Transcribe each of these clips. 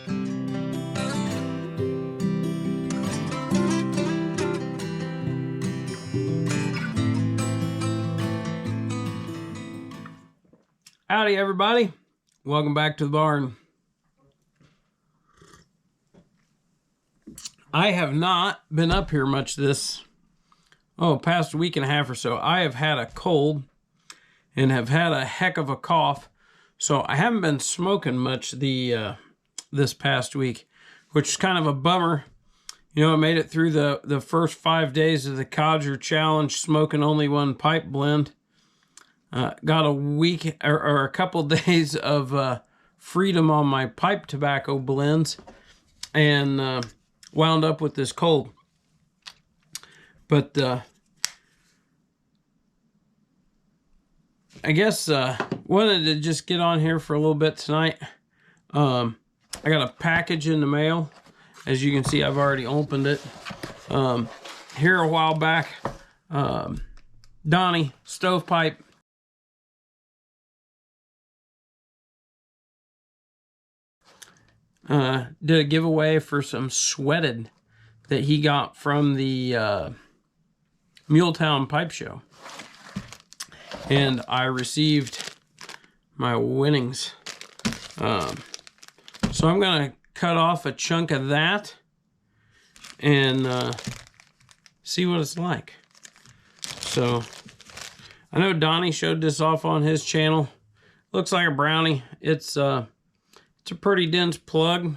Howdy everybody, welcome back to the barn. I have not been up here much this past week and a half or so. I have had a cold and have had a heck of a cough, so I haven't been smoking much this past week, which is kind of a bummer. You know, I made it through the first 5 days of the Codger Challenge smoking only one pipe blend. Got a week or a couple days of freedom on my pipe tobacco blends, and wound up with this cold. But I guess wanted to just get on here for a little bit tonight. I got a package in the mail. As you can see, I've already opened it. Here a while back, Donnie Stovepipe did a giveaway for some Sweated that he got from the Muletown Pipe Show. And I received my winnings. So I'm going to cut off a chunk of that and see what it's like. So I know Donnie showed this off on his channel. Looks like a brownie. It's a pretty dense plug.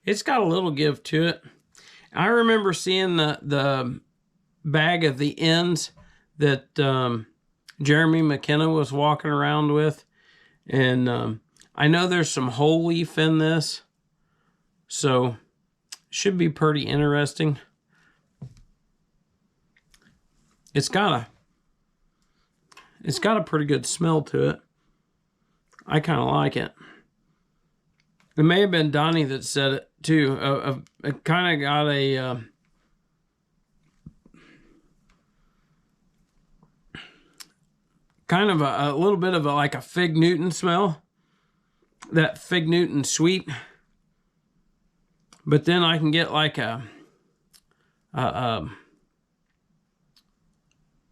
It's got a little give to it. I remember seeing the bag of the ends that Jeremy McKenna was walking around with. And I know there's some whole leaf in this, so should be pretty interesting. It's got a pretty good smell to it. I kind of like it. It may have been Donnie that said it too. It kind of got a kind of a little bit of like a Fig Newton smell. That Fig Newton sweet. But then I can get like a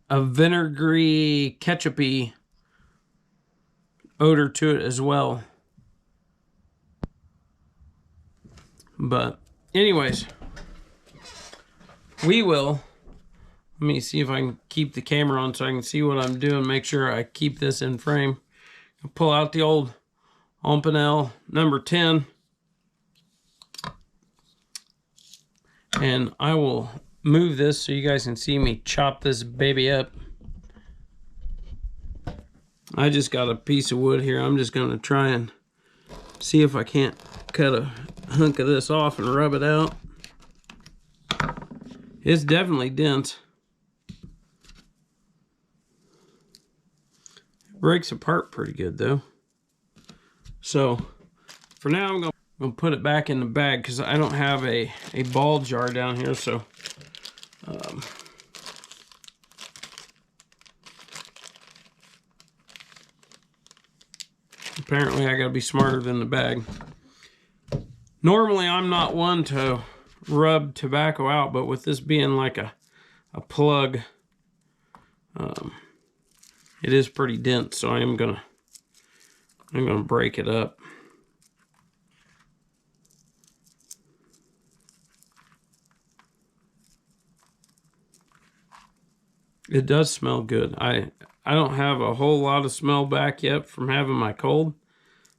vinegary, ketchupy odor to it as well. But anyways, we will, let me see if I can keep the camera on so I can see what I'm doing, make sure I keep this in frame. I'll pull out the old Ompanel number 10, and I will move this so you guys can see me chop this baby up. I just got a piece of wood here. I'm just going to try and see if I can't cut a hunk of this off and rub it out. It's definitely dense. It breaks apart pretty good though. So for now I'm gonna put it back in the bag because I don't have a ball jar down here, so apparently I gotta be smarter than the bag. Normally, I'm not one to rub tobacco out, but with this being like a plug, it is pretty dense, so I'm gonna break it up. It does smell good. I don't have a whole lot of smell back yet from having my cold,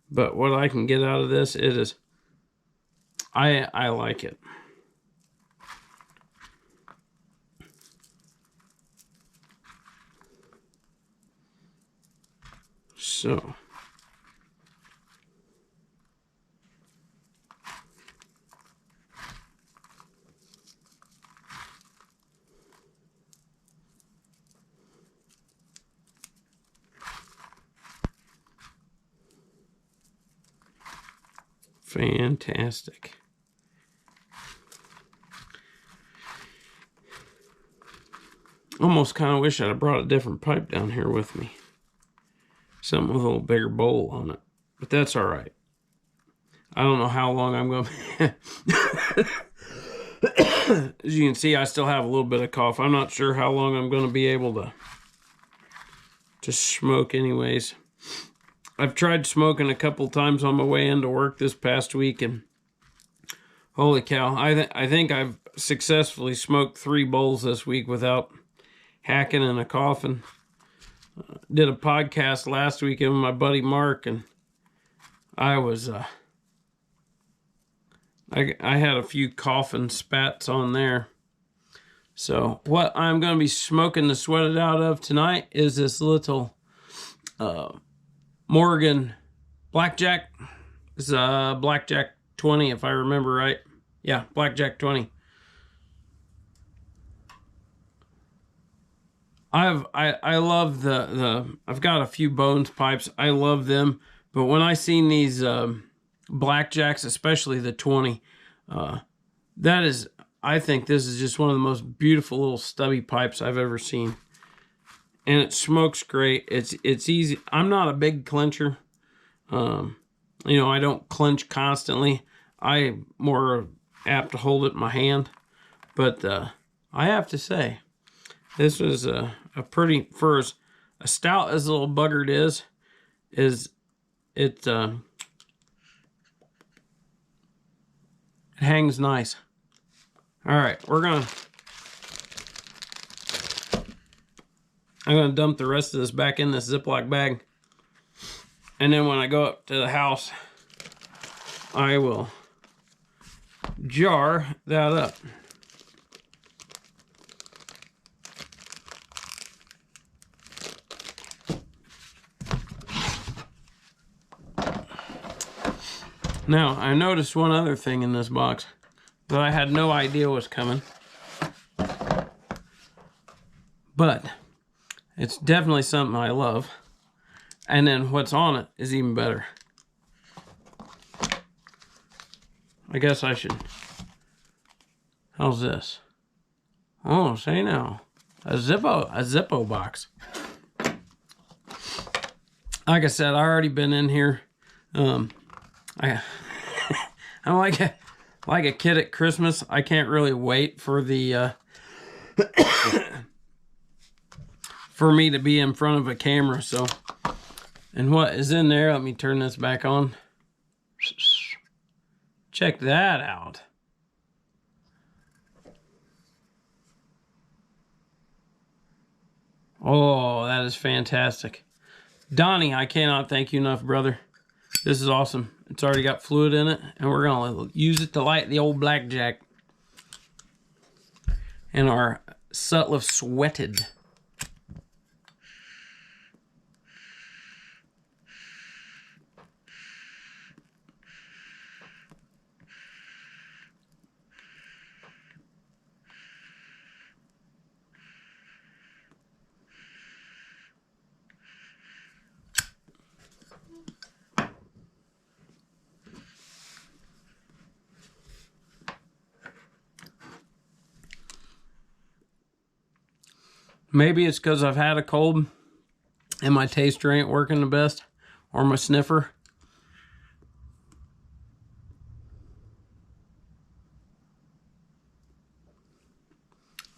but what I can get out of this, it is. I like it. So fantastic. Almost kind of wish I'd have brought a different pipe down here with me. Something with a little bigger bowl on it. But that's all right. I don't know how long I'm going to... As you can see, I still have a little bit of cough. I'm not sure how long I'm going to be able to smoke anyways. I've tried smoking a couple times on my way into work this past week, and holy cow, I think I've successfully smoked 3 bowls this week without hacking and a coughing. Did a podcast last weekend with my buddy Mark, and I was I had a few coughing spats on there. So what I'm going to be smoking the Sweated out of tonight is this little Morgan Blackjack. It's a Blackjack 20 if I remember right. Yeah, Blackjack 20. I love the I've got a few Bones pipes. I love them, but when I seen these Blackjacks, especially the 20, that is, I think this is just one of the most beautiful little stubby pipes I've ever seen. And it smokes great. It's easy. I'm not a big clencher. You know, I don't clench constantly. I'm more apt to hold it in my hand. But I have to say, this was a pretty, for as stout as the little buggard is it hangs nice. All right, I'm gonna dump the rest of this back in this Ziploc bag, and then when I go up to the house, I will jar that up. Now, I noticed one other thing in this box that I had no idea was coming. But it's definitely something I love. And then what's on it is even better. I guess I should... How's this? Oh, say no. A Zippo box. Like I said, I already been in here. I'm like a kid at Christmas. I can't really wait for the for me to be in front of a camera. So, and what is in there? Let me turn this back on. Check that out. Oh, that is fantastic. Donnie, I cannot thank you enough, brother. This is awesome. It's already got fluid in it, and we're going to use it to light the old Blackjack. And our Sutliff Sweated. Maybe it's because I've had a cold and my taster ain't working the best, or my sniffer.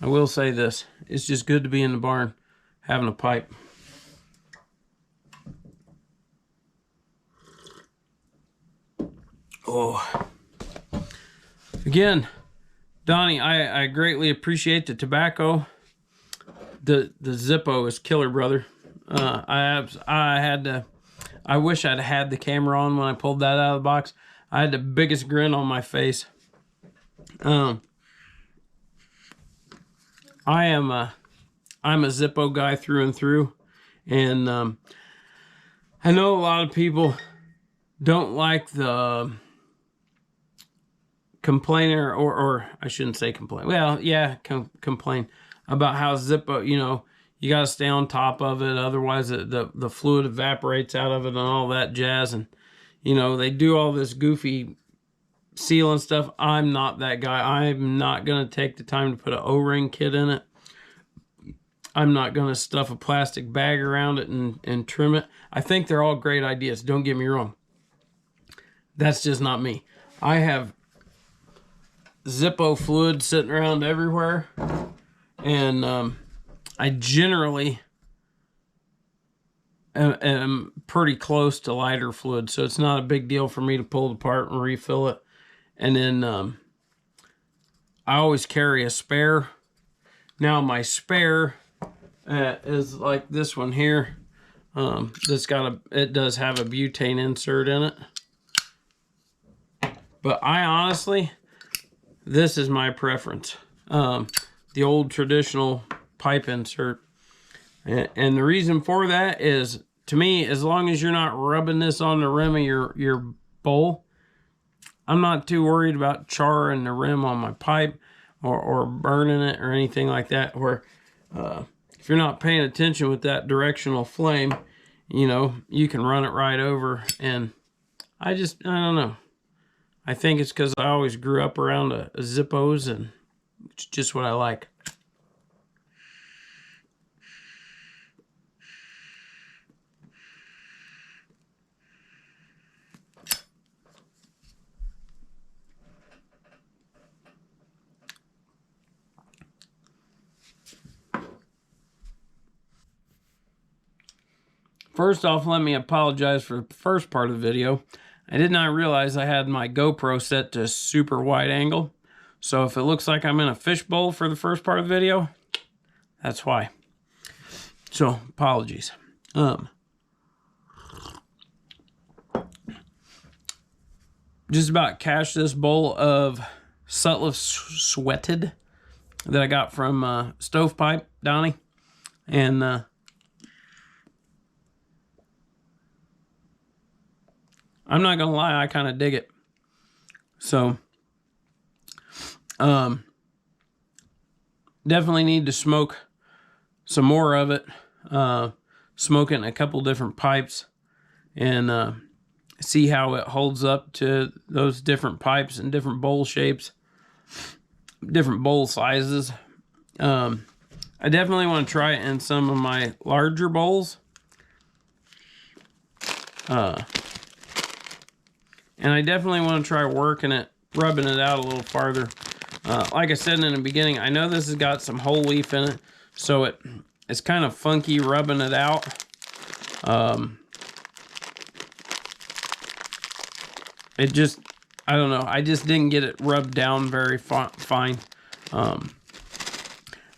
I will say this, it's just good to be in the barn having a pipe. Oh. Again, Donnie, I greatly appreciate the tobacco. The Zippo is killer, brother. I wish I'd had the camera on when I pulled that out of the box. I had the biggest grin on my face. I'm a Zippo guy through and through, and I know a lot of people don't like the complainer, or I shouldn't say complain. Well, yeah, complain about how Zippo, you know, you got to stay on top of it, otherwise the fluid evaporates out of it and all that jazz. And, you know, they do all this goofy sealing stuff. I'm not that guy. I'm not going to take the time to put an O-ring kit in it. I'm not going to stuff a plastic bag around it and trim it. I think they're all great ideas. Don't get me wrong. That's just not me. I have Zippo fluid sitting around everywhere, and I generally am pretty close to lighter fluid, so it's not a big deal for me to pull it apart and refill it. And then I always carry a spare. Now my spare is like this one here. That's got it does have a butane insert in it. But I honestly, this is my preference. The old traditional pipe insert. And the reason for that is, to me, as long as you're not rubbing this on the rim of your bowl, I'm not too worried about charring the rim on my pipe or burning it or anything like that. Where if you're not paying attention with that directional flame, you know, you can run it right over. And I don't know. I think it's because I always grew up around a Zippos, and it's just what I like. First off, let me apologize for the first part of the video. I did not realize I had my GoPro set to super wide angle. So if it looks like I'm in a fishbowl for the first part of the video, that's why. So, apologies. Just about cashed this bowl of Sutliff Sweated that I got from Stovepipe, Donnie. And I'm not gonna lie, I kind of dig it. So, definitely need to smoke some more of it. Smoke it in a couple different pipes and see how it holds up to those different pipes and different bowl shapes, different bowl sizes. I definitely want to try it in some of my larger bowls. And I definitely want to try working it, rubbing it out a little farther. Like I said in the beginning, I know this has got some whole leaf in it, so it's kind of funky rubbing it out. It just, I don't know, I just didn't get it rubbed down very fine.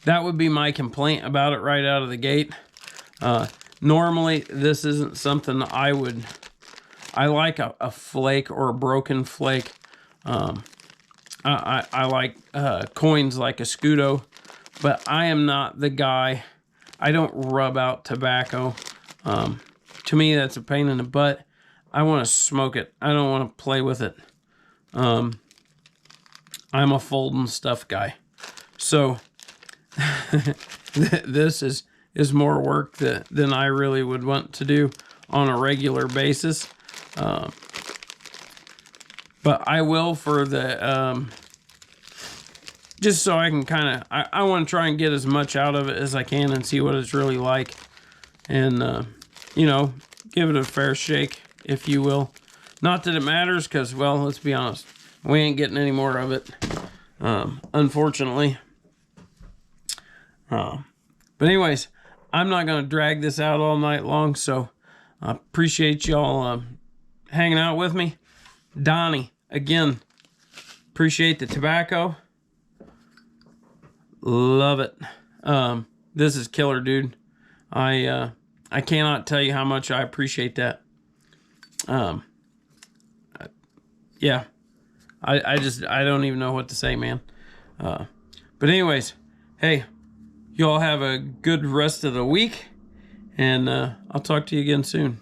That would be my complaint about it right out of the gate. Normally, this isn't something I like a flake or a broken flake. I like coins like a Scudo, but I am not the guy. I don't rub out tobacco. To me, that's a pain in the butt. I want to smoke it. I don't want to play with it. I'm a folding stuff guy. So this is more work than I really would want to do on a regular basis. But I will for the, just so I can kind of, I want to try and get as much out of it as I can and see what it's really like. And, you know, give it a fair shake, if you will. Not that it matters, because, well, let's be honest, we ain't getting any more of it, unfortunately. But anyways, I'm not going to drag this out all night long, so I appreciate y'all hanging out with me. Donnie, again, appreciate the tobacco. Love it. This is killer, dude. I cannot tell you how much I appreciate that. Yeah, I don't even know what to say, man. But anyways, hey, you all have a good rest of the week, and I'll talk to you again soon.